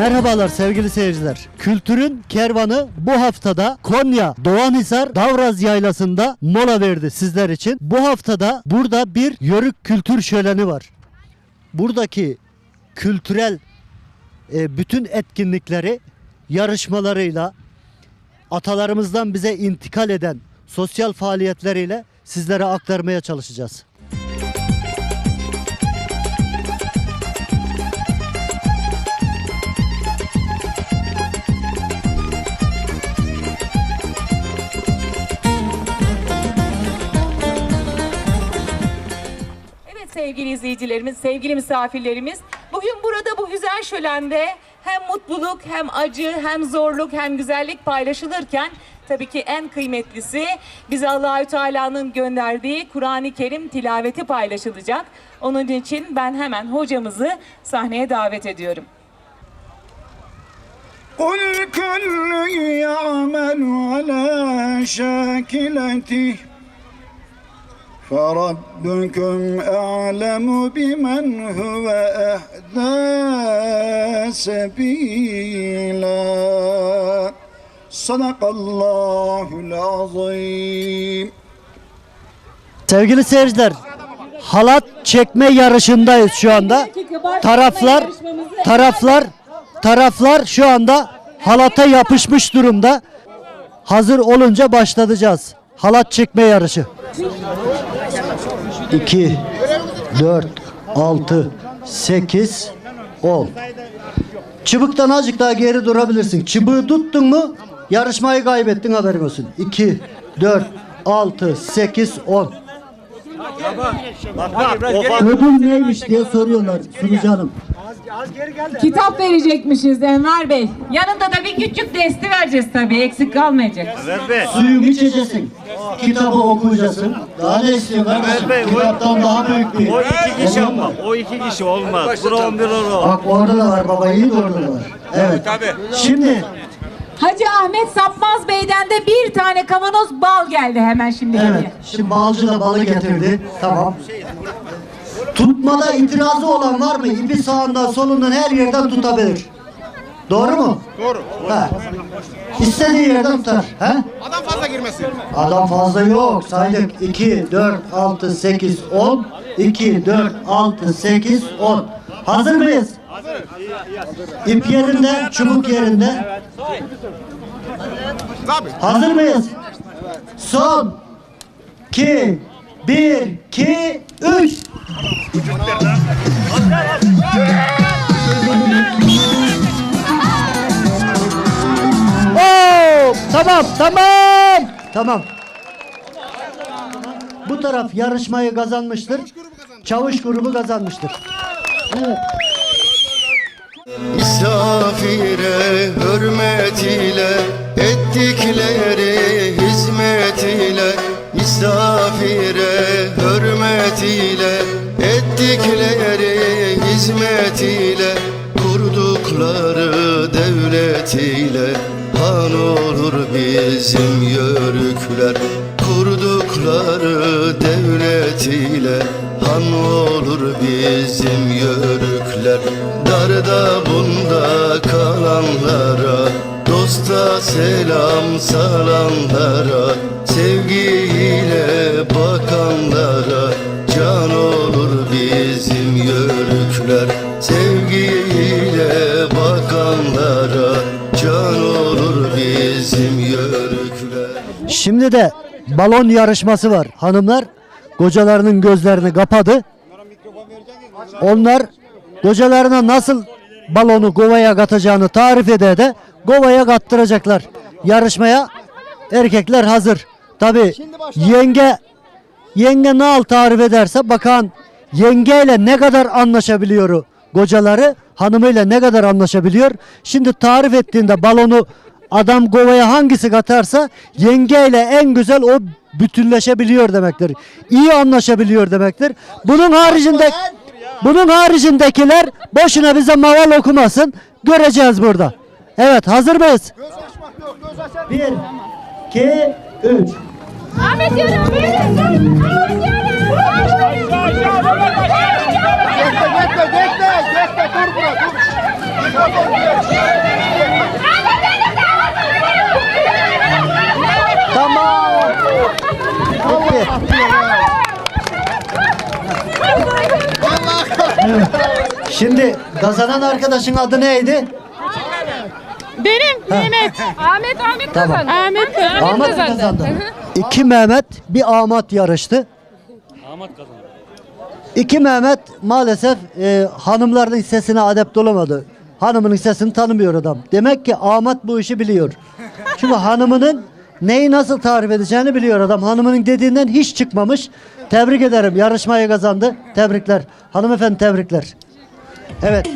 Merhabalar sevgili seyirciler. Kültürün kervanı bu haftada Konya Doğanhisar Davraz Yaylası'nda mola verdi sizler için. Bu haftada burada bir yörük kültür şöleni var. Buradaki kültürel bütün etkinlikleri yarışmalarıyla, atalarımızdan bize intikal eden sosyal faaliyetleriyle sizlere aktarmaya çalışacağız. Sevgili izleyicilerimiz, sevgili misafirlerimiz, bugün burada bu güzel şölende hem mutluluk, hem acı, hem zorluk, hem güzellik paylaşılırken tabii ki en kıymetlisi bize Allahü Teala'nın gönderdiği Kur'an-ı Kerim tilaveti paylaşılacak. Onun için ben hemen hocamızı sahneye davet ediyorum. قُلْ كُلٌّ يَعْمَلُ عَلَى شَاكِلَتِهِ فَرَبُّكُمْ أَعْلَمُ بِمَنْ هُوَ أَهْدَى سَبِيلًا صَدَقَ اللّٰهُ الْعَظِيمُ. Sevgili seyirciler, halat çekme yarışındayız şu anda. Taraflar şu anda halata yapışmış durumda. Hazır olunca başlatacağız. Halat çekme yarışı. 2, 4, 6, 8, 10. Çıbıktan azıcık daha geri durabilirsin. Çıbığı tuttun mu yarışmayı kaybettin, haberin olsun. 2, 4, 6, 8, 10. Ödül neymiş diye soruyorlar sunucu hanım. Kitap verecekmişiz Enver Bey. Yanında da bir küçük desti vereceğiz tabii, eksik kalmayacak. Suyunu içeceksin. Kitabı okuyacaksın. Daha ne istiyorsun kardeşim? Kitaptan daha büyük bir. O iki kişi ama. O iki kişi olmaz. Bura 11 euro. Bak orada da var baba, iyi de orada da var. Evet. Şimdi Hacı Ahmet Sapmaz Bey'den de bir tane kavanoz bal geldi hemen şimdi. evet. Şimdi balcı da balı getirdi. Tamam. Tutmada itirazı olan var mı? İpi sağından solundan her yerden tutabilir. Doğru mu? Doğru. Ha. İstediği yerden tutar. Ha? Adam fazla girmesin. Adam fazla yok. Saydık. 2, 4, 6, 8, 10. 2, 4, 6, 8, 10. Hazır mıyız? Hazır. İp yerinde, çubuk yerinde. Tabii. Hazır mıyız? Son 2, 1, 2, 3. Oo, tamam. Bu taraf yarışmayı kazanmıştır. Çavuş grubu kazanmıştır. Evet. Misafire hürmet ile ettikleri hizmet ile, misafire hürmet ile ettikleri hizmet ile, kurdukları devlet ile han olur bizim yörükler. Kurdukları devlet ile han olur bizim yörükler. Darda bunda kalanlara, dosta selam salanlara, sevgiyle bakanlara can olur bizim yörükler. Sevgiyle bakanlara can olur bizim yörükler. Şimdi de balon yarışması var. Hanımlar kocalarının gözlerini kapadı. Onlar kocalarına nasıl balonu kovaya katacağını tarif ede de kovaya kattıracaklar. Yarışmaya erkekler hazır. Tabi yenge ne tarif ederse, bakan yengeyle ne kadar anlaşabiliyor kocaları, hanımıyla ne kadar anlaşabiliyor. Şimdi tarif ettiğinde balonu adam kovaya hangisi katarsa yengeyle en güzel o bütünleşebiliyor demektir. İyi anlaşabiliyor demektir. Bunun haricindekiler boşuna bize maval okumasın. Göreceğiz burada. Evet, hazır mıyız? 1, 2, 3. Ahmet yürü. Ahmet yürü. Bekle dur bura dur. Şimdi kazanan arkadaşın adı neydi? Benim Mehmet. Ahmet Tamam. kazandı. Ahmet Ahmet mi kazandı? İki Mehmet, bir Ahmet yarıştı. İki Mehmet maalesef hanımların sesine adept olamadı. Hanımının sesini tanımıyor adam. Demek ki Ahmet bu işi biliyor. Çünkü hanımının neyi nasıl tarif edeceğini biliyor adam. Hanımının dediğinden hiç çıkmamış. Tebrik ederim. Yarışmayı kazandı. Tebrikler. Hanımefendi tebrikler. Evet.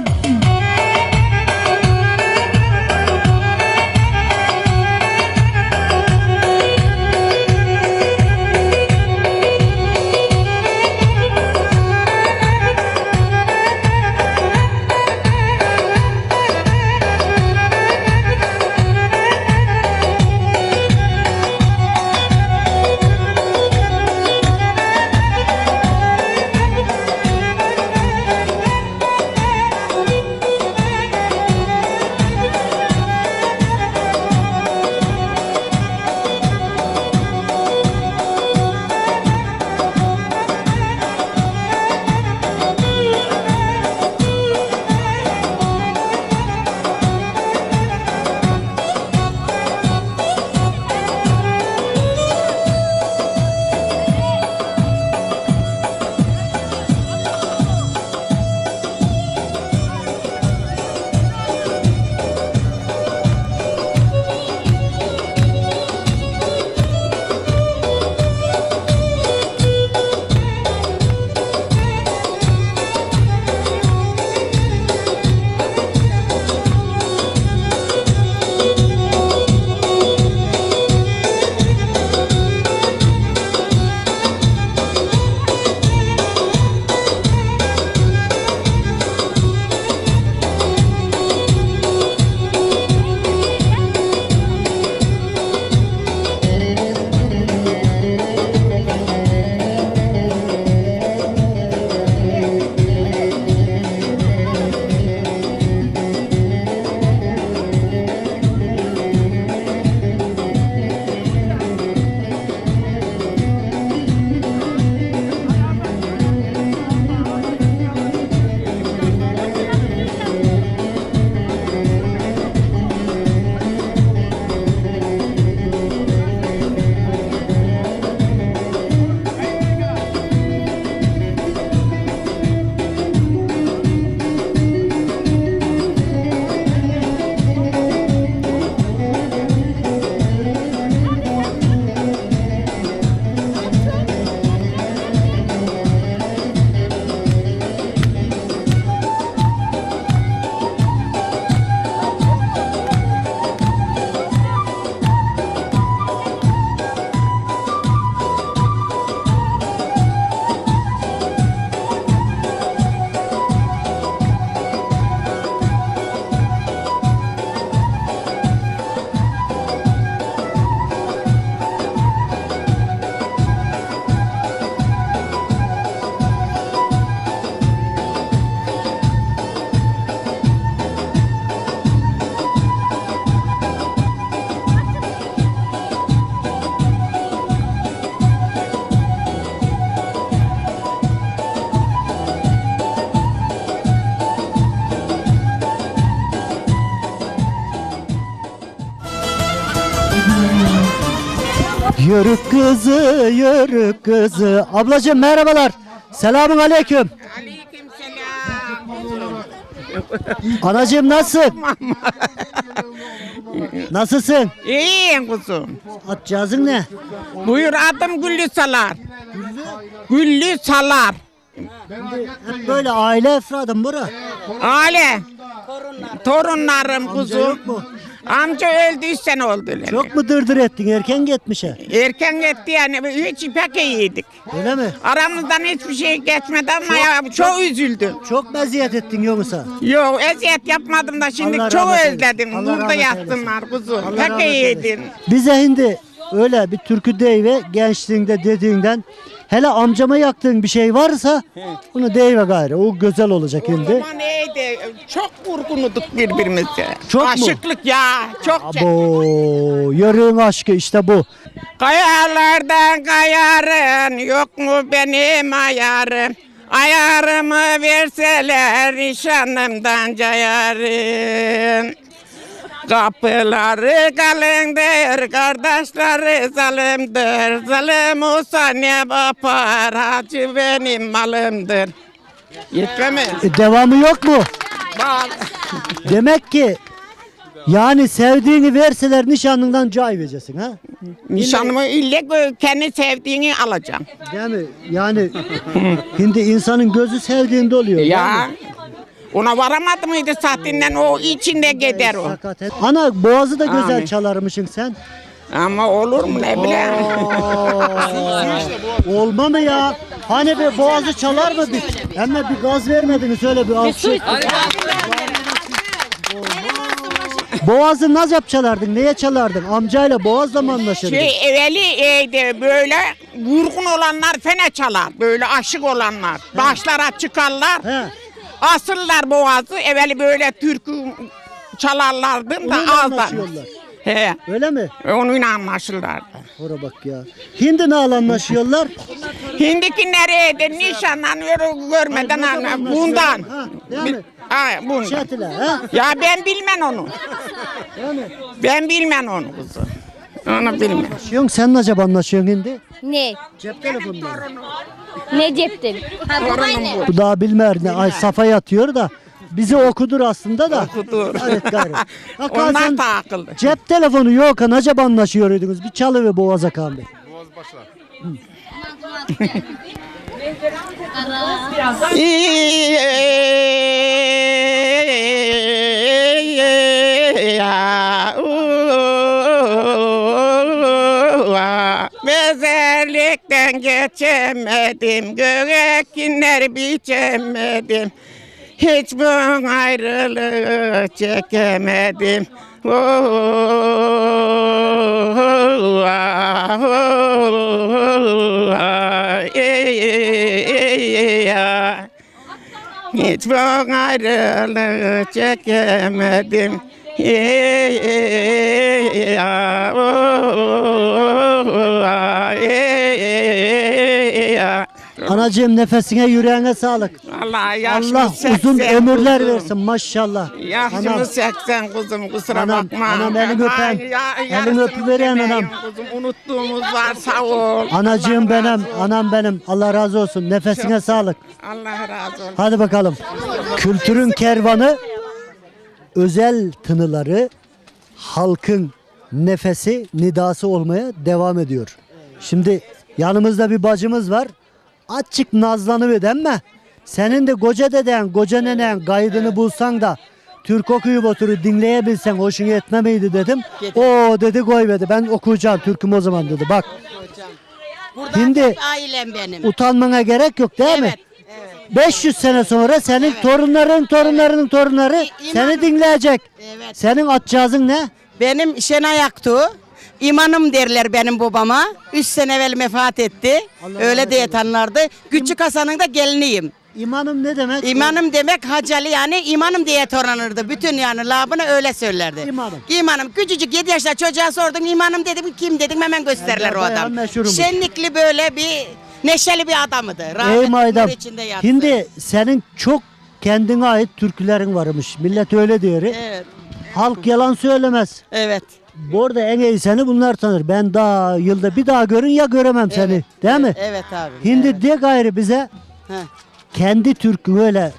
Yörük kızı, yörük kızı. Ablacığım merhabalar. Selamun aleyküm. Anacığım nasılsın? Nasılsın? İyiyim kuzum. Atcağızın ne? Buyur adım Güllü Salar. Güllü Salar. Hep böyle aile efradım bura. Aile. Torunlarım kuzum. yok mu? Amca öldü 3 sene oldu. öyle. Çok mu dırdır ettin? Erken gitmişe. Erken gitti yani hiç pek iyiydik. Öyle mi? Aramızdan hiçbir şey geçmedi ama ya, çok üzüldüm. Çok meziyet ettin yoksa. Yok eziyet yapmadım da şimdi Allah çok rahmet eylesin. özledim. Allah Burada rahmet yattımlar kuzum. Allah Pek rahmet iyiydin. eylesin. Bize şimdi öyle bir türkü deyive gençliğinde dediğinden hele amcama yaktığın bir şey varsa bunu deyive gayrı. O güzel olacak O şimdi. zaman neydi? Çok vurgunuduk birbirimize. Çok mu? Aşıklık ya. Çok Abo, yörüğün aşkı işte bu. Kayalardan kayarın yok mu benim ayarım? Ayarımı verseler nişanımdan cayarım. Kapıları kalındır, kardeşleri zalimdir. Zalim olsa ne yapar, hacı benim malımdır. Yetti mi? Devamı yok mu? Demek ki yani sevdiğini verseler nişanlından cay vereceksin ha? Nişanımı ille kendi sevdiğini alacağım. Değil mi? Yani şimdi insanın gözü sevdiğinde oluyor. değil Ya mi? ona varamadı mıydı saatinden o içinde gider o. Sakat et. Ana boğazı da güzel Amin. çalarmışsın sen. Ama olur mu ne bileyim. Olma mı ya? Hani bir boğazı çalar mı? Hemen bir gaz vermediniz öyle bir alçı. Boğazı nasıl çalardın? Neye çalardın? Amcayla boğazla mı anlaşırdın? Evveli böyle vurgun olanlar fena çalar. Böyle aşık olanlar. Başlara çıkarlar. He. Asırlar boğazı. Evveli böyle türkü çalarlardı da Onunla ağızdan. anlaşıyorlar. He. Öyle mi? Onunla anlaşırlardı. Ora bak ya. Hindi ne anlaşıyorlar? Hindiki nereydi? Nişanlanıyor görmeden Ay, bundan anne. Bundan. anlaşıyorlar. Ha, değil mi? Ha, bundan. Şatile ha? Ya ben bilmem onu. Yani. Ben bilmem onu kızım. Onu bilmem. Anlaşıyorsun, sen ne acaba anlaşıyorsun hindi? Ne? Cep telefonla. Ne ceptim? Bu daha bilmer ne. Ay safa yatıyor da. Bizi okudur aslında da. Okudur. Evet gayrı. Hakan Onlar sen da akıllı. cep telefonu yok kan acaba anlaşıyordunuz. Bir çalı ve boğaza kan be. Mezarlıktan geçemedim, göğekinler biçemedim. Hiç bu ayrılığı çekemedim. Hiç bu ayrılığı çekemedim. Anacığım nefesine yüreğine sağlık. Allah yaşını Allah uzun ömürler versin maşallah. Yaşımı Anam, 80 kuzum kusura Anam, bakma. anam elini öpeyim. Elini öpüveren anam. Kuzum unuttuğumuz var sağ ol. anacığım Allah benim, razı olsun. anam benim. Allah razı olsun. Nefesine sağlık. Allah razı olsun. Hadi bakalım. Kültürün kervanı, özel tınıları, halkın nefesi, nidası olmaya devam ediyor. Şimdi yanımızda bir bacımız var. Açık nazlanıver demme. Senin de koca deden, koca nenen kaydını bulsan da Türk okuyup oturup dinleyebilsen hoşuna etme miydi dedim. O dedi koy dedi. Ben okuyacağım Türk'üm o zaman dedi. Bak. Şimdi Ailem benim. utanmana gerek yok değil mi? Evet. 500 sene sonra senin torunlarının torunları seni dinleyecek. Evet. Senin atcağızın ne? Benim Şenay Aktu. İmanım derler benim babama. 3 sene evvel vefat etti. Allah Öyle rahmet diye eylesin. tanırlardı. Küçük Hasan'ın da geliniyim. İmanım ne demek? İmanım demek Hacali yani imanım diye tanınırdı. Bütün yani labını öyle söylerdi. İmanım. İmanım. Küçücük 7 yaşında çocuğa sordun imanım dedim kim dedim hemen gösterirler o Bayağı adam. meşhurmuş. Şenlikli böyle bir neşeli bir adamıdı. Ey Rahmetli maydam. nur içinde yatsın. Şimdi senin çok kendine ait türkülerin varmış. Millet öyle diyor. Evet. Halk yalan söylemez. Evet. Bu arada en iyi seni bunlar tanır. Ben daha yılda bir daha görün ya göremem seni. Değil mi? Evet abi. Şimdi evet. de gayrı bize Heh. kendi türkün öyle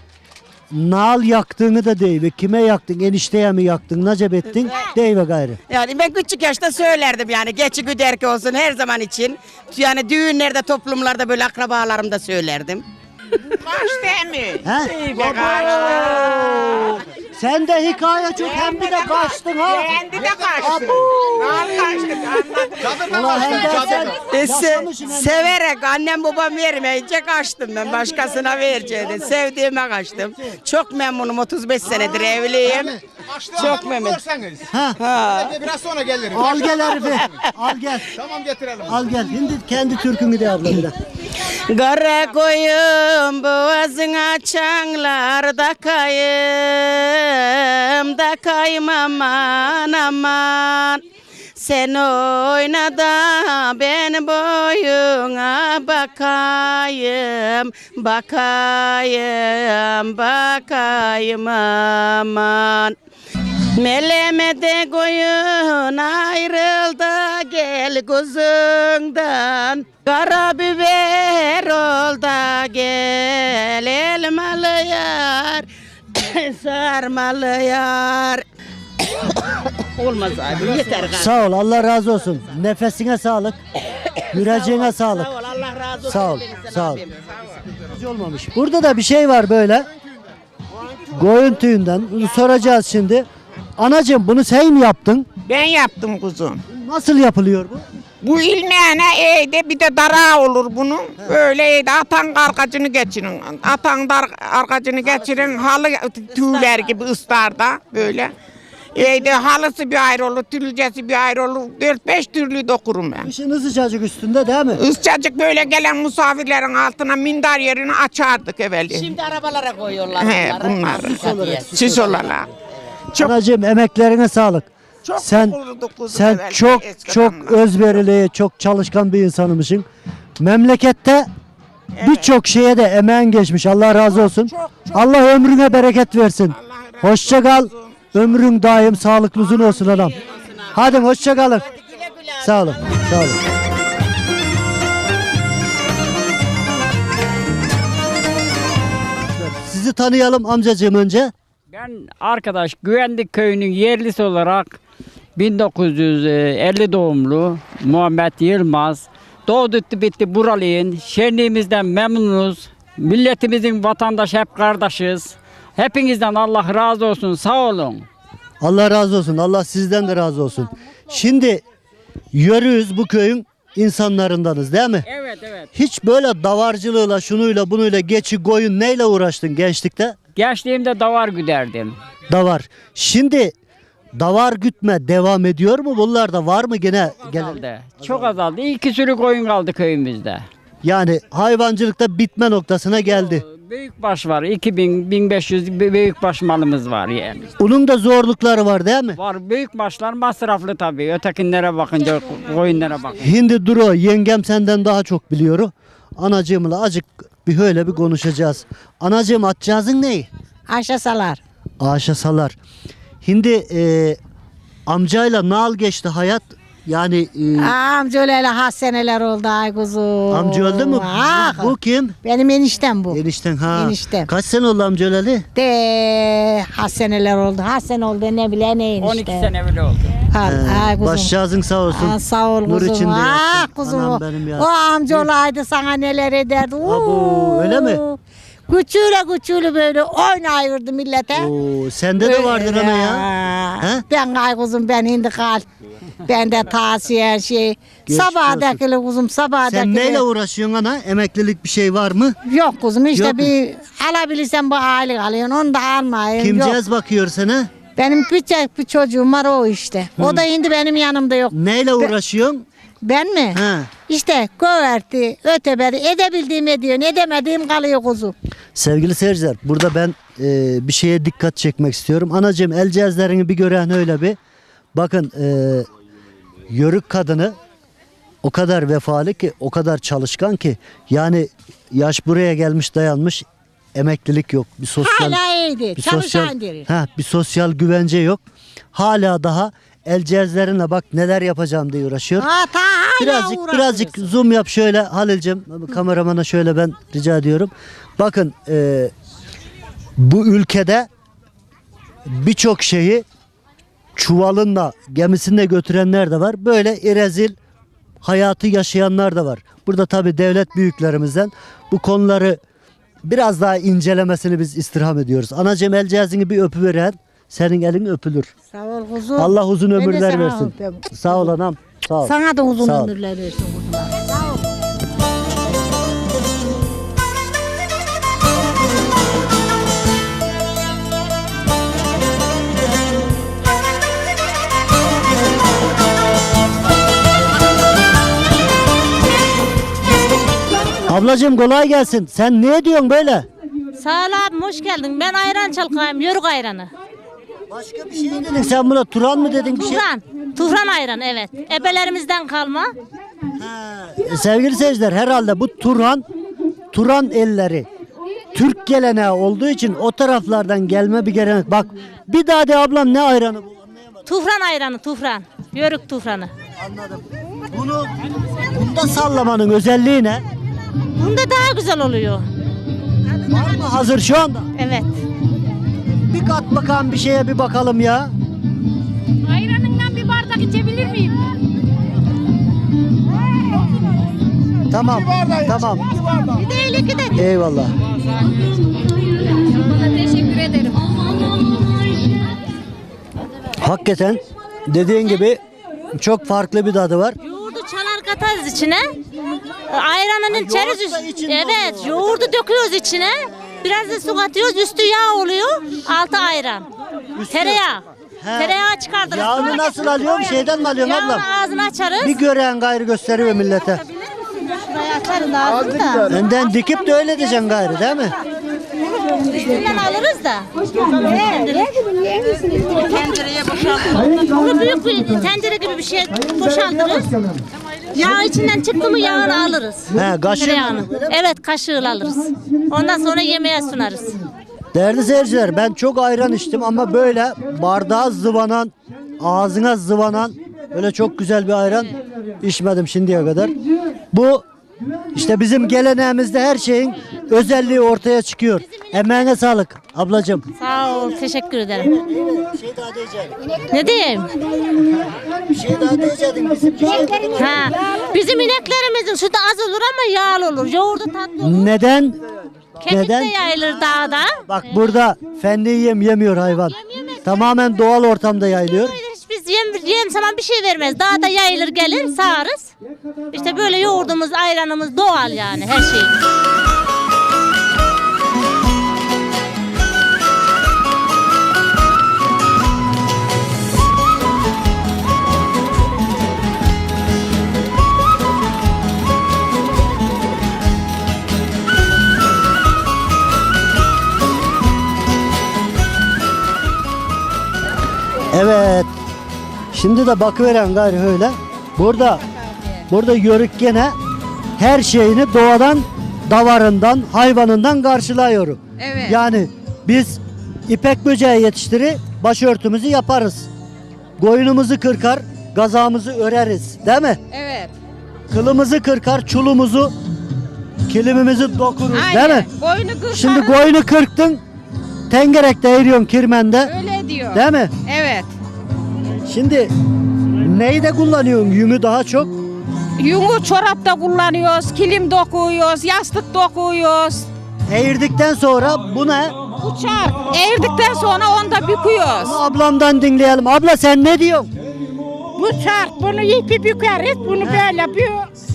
nal yaktığını da değil ve kime yaktın, enişteye mi yaktın, nacep ettin, değil ve gayrı. Yani ben küçük yaşta söylerdim yani geçi güderki olsun her zaman için. Yani düğünlerde, toplumlarda böyle akrabalarımda söylerdim. Kaç değil mi? He? İyi be Oo! Sen de hikaye çok hem bir de kaçtın ha. Kendi de kaçtı. Al kaçtık anladım. Ulan hem de sen yaşamışsın hem de. Severek annem babam vermeyince kaçtım ben başkasına vereceğim. Sevdiğime kaçtım. Çok memnunum 35 senedir evliyim. Çok memnunum. Ha. Biraz sonra gelirim. Al gel herifi. Al gel. Tamam getirelim. Al gel. Şimdi kendi türkünü de abla bir de. Kara koyun boğazına çanlarda kayım da kayım aman aman. Sen oyna da ben boyuna bakayım, bakayım, bakayım aman. Melemede koyun ayrıldı gel gözünden. Kara biber ol da gel elmalı yar, sarmalı yar. Olmaz abi yeter galiba. Sağ ol, Allah razı olsun. Nefesine sağlık. Yüreğine sağlık. Sağ ol Allah razı olsun. Sağ ol, benim sağ ol. abim. Hiç olmamış. Burada da bir şey var böyle. Koyun tüyünden. Bunu soracağız şimdi. Anacığım bunu sen mi yaptın? Ben yaptım kuzum. Nasıl yapılıyor bu? Bu ilmeğine eğde bir de dara olur bunun. Böyle eğde atan arkacını geçirin. Atan arkacını geçirin. Halı tüyler gibi ıslar da böyle. Eğde halısı bir ayrı olur, tülcesi bir ayrı olur. 4-5 türlü dokurum ben. İşin sıcacık üstünde değil mi? Iscacık böyle gelen misafirlerin altına mindar yerini açardık evveli. Şimdi arabalara koyuyorlar. He, bunlar. Süs olarak. Çok, Anacığım emeklerine sağlık. çok Sen dokurduk kuzum sen evvel, çok eski çok adamlar. özverili, çok çalışkan bir insanmışsın. Memlekette birçok şeye de emeğin geçmiş. Allah razı olsun. Allah ömrüne bereket versin. Hoşça kal. Ömrün daim sağlıklı uzun olsun adam. Hadi hoşça kalın. Sağ olun. Sağ olun. Sizi tanıyalım amcacığım önce. Ben arkadaş Güvendik Köyü'nün yerlisi olarak 1950 doğumlu Muhammed Yılmaz. Doğdu bitti buralıyım. Şenliğimizden memnunuz. Milletimizin vatandaş hep kardeşiz. Hepinizden Allah razı olsun. Sağ olun. Allah razı olsun. Allah sizden de razı olsun. Şimdi yörüyüz bu köyün insanlarındanız değil mi? Evet evet. Hiç böyle davarcılığıyla, şunuyla, bunuyla, geçi, koyun neyle uğraştın gençlikte? Gençliğimde davar güderdim. Davar. Şimdi davar gütme devam ediyor mu? Bunlarda var mı gene? Azaldı. Çok azaldı. İki sürü koyun kaldı köyümüzde. Yani hayvancılıkta bitme noktasına geldi. Büyükbaş var. 2000-1500 büyükbaş malımız var yani. Onun da zorlukları var değil mi? Var büyükbaşlar masraflı tabii. Ötekinlere bakınca koyunlara bakın. Hindi Duru yengem senden daha çok biliyor. Anacığımla acık bir öyle bir konuşacağız. Anacığım atacağızın neyi? Aşağı salar. Aşa salar. Şimdi amcayla nal geçti hayat. Yani Amca öyle has seneler oldu ay kuzum. amca öldü mü? Bu kim? Benim eniştem bu. Enişten ha. Eniştem. Kaç sene oldu amca öleli? De has seneler oldu. Has sene oldu ne bile ne enişte. 12 sene bile oldu. Ay kuzum. Başcağızın sağ olsun. Sağ ol Nur kuzum. içinde Ah yatsın. kuzum. Anam benim ya. O amca olaydı sana neler ederdi. Abo, öyle mi? Küçüğüyle böyle oynayırdı millete. Oo, sende de vardır ana ya. He? Ben ay kuzum ben hindi kal. Ben de tavsiye şey. Geçmiş Sabahdakili kuzum sabahdakili. Sen neyle uğraşıyorsun ana? Emeklilik bir şey var mı? Yok kuzum işte Yok mu? bir alabilirsen bu aylık alıyorsun onu da almayın. Yok. Kimceğiz bakıyor sana? Benim küçük bir çocuğum var o işte. O da şimdi benim yanımda yok. Neyle uğraşıyorsun? Ben mi? Ha. İşte göverti, öteberi edebildiğim ediyorsun, edemediğim kalıyor kuzum. Sevgili seyirciler, burada ben bir şeye dikkat çekmek istiyorum. Anacığım el cihazlarını bir gören öyle bir. Bakın yörük kadını o kadar vefalı ki, o kadar çalışkan ki. Yani yaş buraya gelmiş dayanmış, emeklilik yok. Bir sosyal, Hala iyiydi, bir çalışan deriz. bir sosyal güvence yok. Hala daha el cihazlarına bak neler yapacağım diye uğraşıyor. Ha, ta hala Birazcık zoom yap şöyle Halil'cim, kameramana şöyle ben rica ediyorum. Bakın bu ülkede birçok şeyi çuvalınla gemisinde götürenler de var. Böyle irezil hayatı yaşayanlar da var. Burada tabii devlet büyüklerimizden bu konuları biraz daha incelemesini biz istirham ediyoruz. Anacığım el cihazını bir öpüveren senin elin öpülür. Sağ ol kuzum. Allah uzun Ben de ömürler sana versin. öpüyorum. Sağ ol anam. Sağ ol. Sana da uzun Sağ ol. ömürler versin kuzum. Sağ ol. Ablacığım kolay gelsin. Sen ne ediyorsun böyle? Sağ ol abim hoş geldin. Ben ayran çalkayım, yörük ayranı. Başka bir şey dedin. Sen buna Turan mı dedin bir şey? Turan. Tuhran ayranı evet. Ebelerimizden kalma. Sevgili seyirciler, herhalde bu Turan elleri Türk geleneği olduğu için o taraflardan gelme bir gelenek. Bak bir daha de ablam, ne ayranı bu? Tuhran ayranı, Tuhran. Yörük Tuhranı. Anladım. Bunda sallamanın özelliği ne? Bunda daha güzel oluyor. Var mı hazır şu anda? Evet. Bir kat bakalım, bir şeye bir bakalım ya. Ayranından bir bardak içebilir miyim? Tamam. Tamam. Bir de iki de. Eyvallah. Teşekkür ederim. Hakikaten dediğin gibi çok farklı bir tadı var. Yoğurdu çalar katarız içine. Ayranının içeriz. yoğurt da içinde Evet, oluyor. yoğurdu döküyoruz içine. Biraz da su katıyoruz. Üstü yağ oluyor. Altı ayran. Tereyağı. He. Tereyağı çıkardırız. Yağını nasıl alıyorum? Şeyden mi alıyorum ablam? Yağını ağzını açarız. Bir gören gayrı gösteriyor millete. Şuraya açarız ağzını da. Önden dikip de öyle diyeceksin gayrı, değil mi? Üstünden alırız da. Tencereye boşaltırız. Bunu büyük bir tencere gibi bir şey boşaltırız. Yağ içinden çıktı mı yağını alırız. He, kaşığı Tereyağını. mı? Evet, kaşığıyla alırız. Ondan sonra yemeğe sunarız. Değerli seyirciler, ben çok ayran içtim ama böyle bardağa zıvanan, ağzına zıvanan öyle çok güzel bir ayran içmedim şimdiye kadar. Bu işte bizim geleneğimizde her şeyin özelliği ortaya çıkıyor. Emeğine sağlık ablacığım. Sağ ol, teşekkür ederim. Bir şey daha diyeceğim. Ne diyeyim? Bir şey daha diyeceğim. Ha, bizim ineklerimizin sütü az olur ama yağlı olur. Yoğurdu tatlı olur. Neden? Kemik Neden? de yayılır dağda. Bak burada fendi yemiyor hayvan. Tamamen doğal ortamda yayılıyor. Hiç biz yem saman bir şey vermez. Dağda yayılır gelir sağarız. İşte böyle yoğurdumuz, ayranımız doğal yani her şey. Evet. Şimdi de bakıveren gayrı öyle. Burada yörük gene her şeyini doğadan, davarından, hayvanından karşılıyor. Evet. Yani biz ipek böceği yetiştirir, başörtümüzü yaparız. Koyunumuzu kırkar, gazağımızı öreriz. Değil mi? Evet. Kılımızı kırkar, çulumuzu, kilimimizi dokuruz. Değil mi? Boynu kırkarız. Şimdi koyunu kırktın, tengerekte eğiriyorsun kirmende. Öyle diyor. Değil mi? Evet. Şimdi neyi de kullanıyorsun yünü daha çok? Yungu çorapta kullanıyoruz, kilim dokuyoruz, yastık dokuyoruz. Eğirdikten sonra bu ne? Uçak. Eğirdikten sonra onu da büküyoruz. Bu ablamdan dinleyelim. Abla sen ne diyorsun? Bu çark, bunu ipi bükeriz, bunu böyle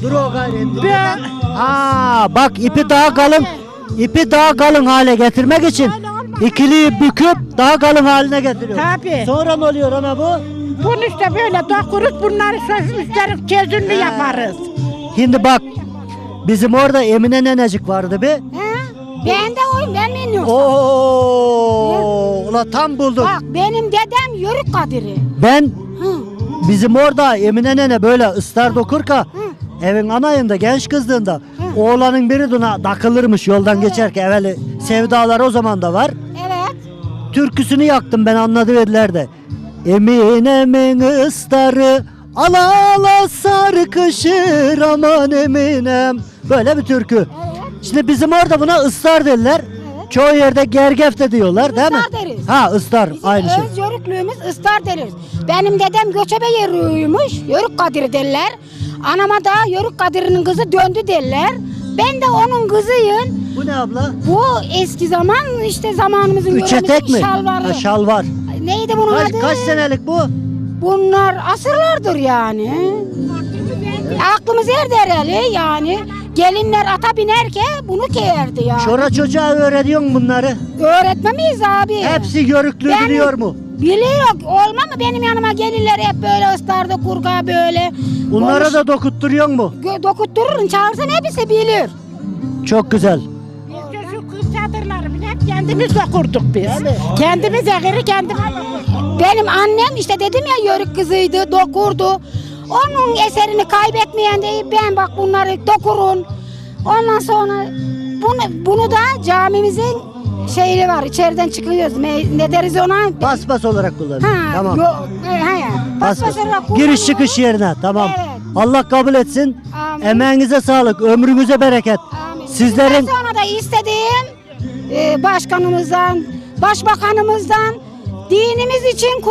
Dur o gayret. Aa bak ipi daha kalın hale getirmek için ikiliyi büküp daha kalın haline getiriyor. Tabii. Sonra ne oluyor ana bu? Bunu işte böyle dokuruz, bunları sözümüzlerin çözümlü yaparız. Şimdi bak bizim orada Emine nenecik vardı bir. Ben de oyum, ben bilmiyorum. Oo, ula tam buldum. Bak benim dedem Yörük Kadiri. Ben bizim orada Emine nene böyle ıslar dokurka evin anayında genç kızdığında oğlanın biri duna takılırmış yoldan geçerken evveli sevdalar o zaman da var. Evet. Türküsünü yaktım ben anlatıverdiler de. Eminemin ısları ala ala sarkışır aman Eminem. Böyle bir türkü. Şimdi bizim orada buna ıslar derler. Çoğu yerde gergef de diyorlar değil mi? Islar deriz. Ha ıslar Bizim aynı şey. öz yörüklüğümüz ıstar deriz. Benim dedem göçebe yörüğüymüş, Yörük Kadiri derler. Anama da Yörük Kadiri'nin kızı döndü derler. Ben de onun kızıyım. Bu ne abla? Bu eski zaman işte zamanımızın Üç etek yöremizin mi? şalvarı. Ha, şalvar. Neydi bunun adı? Kaç senelik bu? Bunlar asırlardır yani. Aklımız erdi herhalde yani. Gelinler ata binerken bunu giyerdi yani. Çora çocuğa öğretiyor mu bunları? Öğretmemeyiz abi. Hepsi yörüklü Ben- biliyor mu? Biliyor. Olma mı benim yanıma gelirler hep böyle ıslardı kurga böyle. Bunlara da dokutturuyor mu? Dokuttururun çağırsan hepsi bilir. Çok güzel. Biz de şu çadırları bile hep kendimiz dokurduk biz. Kendimiz ekeri kendimiz dokurduk. Benim annem işte dedim ya yörük kızıydı, dokurdu. Onun eserini kaybetmeyen değil, ben bak bunları dokurun. Ondan sonra bunu da camimizin şeyi var, içeriden çıkıyoruz. Ne deriz ona? Paspas olarak kullanın. Ha, Tamam. Paspas olarak Giriş kullanılır. çıkış yerine. Tamam. Evet. Allah kabul etsin. Amin. Emeğinize sağlık, ömrünüze bereket. Amin. Sizlerin Bundan sonra da istediğim başkanımızdan, başbakanımızdan dinimiz için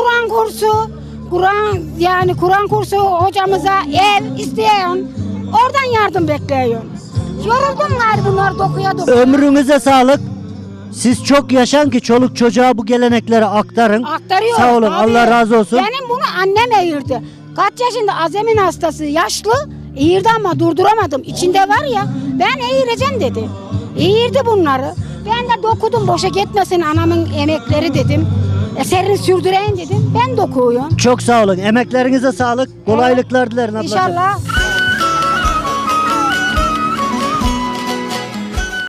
Kur'an kursu hocamıza ev isteyen, oradan yardım bekliyorum. Yoruldum gayrı bunlar dokuya. ömrünüze sağlık. Siz çok yaşan ki çoluk çocuğa bu gelenekleri aktarın. Aktarıyor. Sağ olun. Tabii. Allah razı olsun. Benim bunu annem eğirdi. Kaç yaşında Azem'in hastası yaşlı eğirdi ama durduramadım. İçinde var ya ben eğireceğim dedi. Eğirdi bunları. Ben de dokudum boşa gitmesin anamın emekleri dedim. Eserini sürdüreyim dedim. Ben dokuyorum. Çok sağ olun. Emeklerinize sağlık. Kolaylıklar dilerim ablacığım. İnşallah.